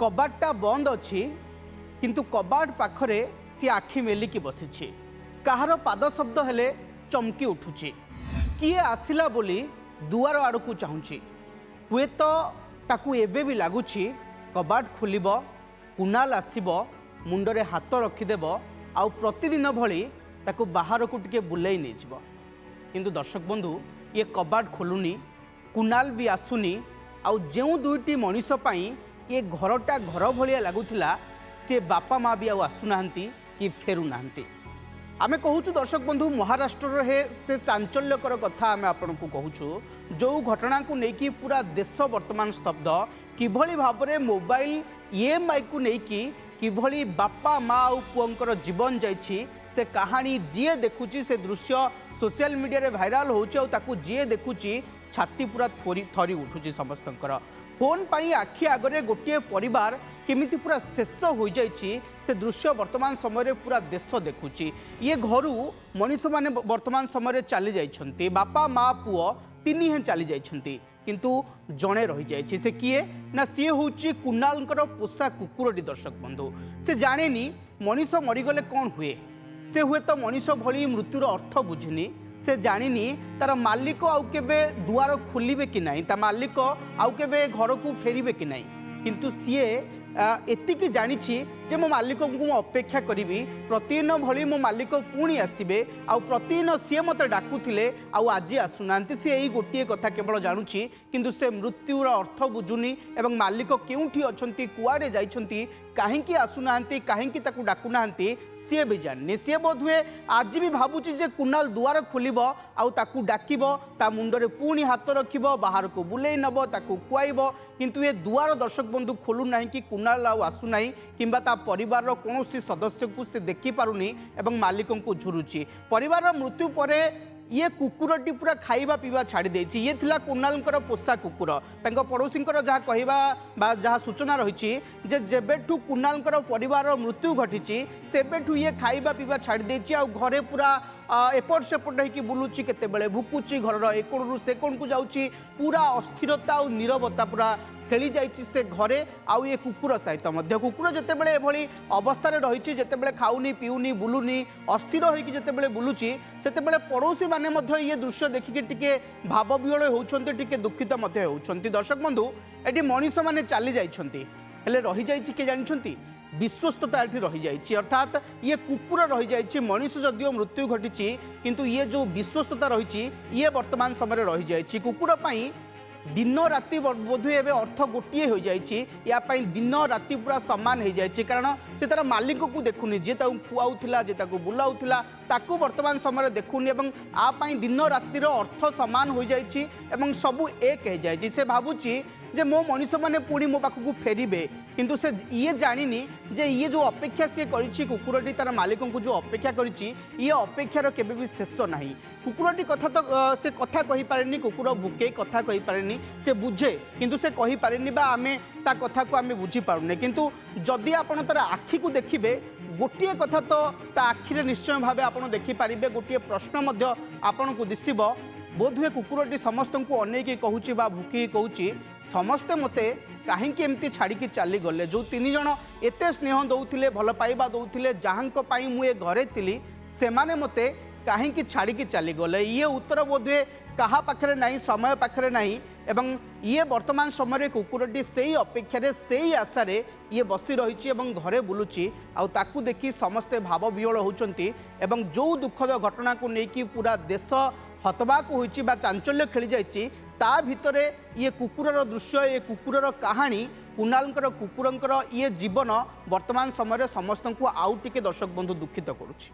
कबाटा बंद अच्छी किंतु कबाट पाखरे सी आखि मेलिकी बसी कहार पाद शब्द हेले चमकी उठुची किए आसिला बोली दुआर आड़ को चाहूँगी हुए तो ताकू एबे भी लगुच कबाट खोल कुनाल आसब मुंडरे हाथ रखिदेव आउ प्रतिदिन भली ताकू बाहर को टिके बुलाई नहीं जीव किंतु दर्शक बंधु ये कबाट खोलुनी कुनाल भी आसुनी आउ जो दुईटी मनीष पाई ये घरटा घर भाया लगुला सी बापा माँ भी आसुना कि फेरुना आमे कहूँ दर्शक बंधु महाराष्ट्र हे से चांचल्यकर कथा आमे आपन को कहूँ जो घटना को लेकिन पूरा देश वर्तमान स्तब्ध किभली भाव में मोबाइल EMI को लेकिन किभली बापा माँ और पुअंकर जीवन जाइछि से कहानी जी देखुची से दृश्य सोशल मीडिया रे भाइराल होउछि ताकू जी देखुची छाती पूरा थरी उठुची समस्तंकर फोन पाई आखि आगरे गोटे परिवार केमिति पूरा शेष हो जाइछि से दृश्य वर्तमान समय पूरा देश देखुची ये घरू मनीष माने वर्तमान समय चली जाइछन्ति बापा माँ पुओ तीनी हे चली जाइछन्ति किंतु जड़े रही जाइछि से किए ना सी होउछि कुणालंकर पोषा कुकुरटी दर्शक बंधु से जानेनी मनीष मरीगले कौन हुए से हुए तो मनीष भली मृत्युर अर्थ बुझिनी से जानिनी तार मालिक आउ केबे दुआर खोलिबे कि नहीं ता मालिक आउ केबे घर को फेरिबे कि नहीं किंतु सीए एतिकी जानिछि जे मो मालिक को अपेक्षा करी प्रतिदिन भली मो मालिक पुणी आसबे आउ प्रतिदिन सी मत डाकुथिले आउ आज आसुनांती सी यही गोटे कथा केवल जानुछि किंतु से मृत्युर अर्थ बुझुनी एवं मालिक केउठी अछंती कुआडे जाइछंती काहेकि आसुनांती काहेकि ताकू डाकुनांती सी भी जानी सी बोध हुए आज भी भावुची जे कुणाल दुआर खोलिब आउ ताकू डाकिब ता मुंडरे पुणी हाथ रखिब बाहर को बुलेई नब ताकू खुआइब किंतु ये दुआर दर्शक बंधु खोलु नाही कि कुणाल आउ आसु नाही किंबा ता परिवार कौन सदस्य को से देखि पारुनी एवं मालिक को झुरुची परिवार मृत्यु परे ये कुकुरटी पूरा खाइबा पीवा छाड़ी देछि ये थिला कुणालंकर पोषा कुकुर तांको पड़ोसींकर जहाँ कहवा बा जहाँ सूचना रही जे जेबेठू कुणालंकर परिवार मृत्यु घटी सेबेठू ये खाइबा पीवा छाड़ी देछि आ घरे पूरा एपट सेपट होइकी बुलुची केतेबेले भुकुची घरर एकोणरू से कोण को जाउची पूरा अस्थिरता और नीरवता पूरा खेली जाइछि से घरे आउ ये कुकुर सहित मध्य कुकुर जेतेबेले एभली अवस्था रे रहिछि जेतेबेले खाउनी पिउनी बुलुनी अस्थिर होइकी जेतेबेले बुलुची सेतेबेले पड़ोसी माने मध्य ये दृश्य देखिके टिके भाव विहल होउछन्ते टिके दुखित मध्य होउछन्ते दर्शक बंधु एटी मनीष माने चली जाइछन्ते हेले रहि जाइछि के जानिछन्ती विश्वस्तता एठी रही जाइछि अर्थात ये कुकुर रही जाइछि मनीष जदियो मृत्यु घटी किंतु ये जो विश्वस्तता रही ये वर्तमान समय रही जाइछि कुकुर पाई दिन राति बोधे एवं अर्थ गोटे हो जाए दिन राति पूरा सामान हो जाए कारण से तार मालिक को देखुनी जे खुआउला जे बुलाऊला ताकू वर्तमान समय देखुनी आपाई दिन रातिर अर्थ सामान हो जाए सबू एक हो जाए से भावुची जे मो मनीष मैंने पुणी मो पाखक फेरबे किंतु से ये जानिनी जे ये जो अपेक्षा सी करी कुकुरटी तार मालिक को जो अपेक्षा करी ये अपेक्षार केबे भी शेष ना कुकुरटी कथा तो से कथा कही पारेनी कुकुर भुके कथा कही पारेनी से बुझे किंतु से कही पारेनी बा आमे ता कथा को आमे बुझी पारुने किंतु जदि आपण तार आखि को देखिबे गोटे कथा तो ता आखिरे निश्चय भावे आपण देखि पारिबे गोटे प्रश्न मध्य आपण को दिसिबो बोधुए कुकुरटी समस्त को अनेक कहूँ बा भुकी कहूँ समस्ते मते कहीं एमती छाड़ी चली गले जो तीन जन एत स्नेह दौले भल पाइबा दौले जहाँ मुझे घरे थी से माने मते कहीं छाड़ी चली गले ये उत्तर बोधे कहा पाखरे नहीं समय पाखरे नहीं एवं ये वर्तमान समय कुकुरटी से ही अपेक्षा से ही आशार ये बसी रही घरे बुलूची आकू देखी समस्ते भाव विहल होती जो दुखद घटना को लेकिन पूरा देश हतबाक होइछि बा चांचल्य खेली जाइछि ता भितरे ये कुकुरर दृश्य ये कुकुरर कहानी कुणालंकर कुकुरंकर ये जीवन वर्तमान समय समस्त को आउ टिके दर्शक बंधु दुखित करुछि।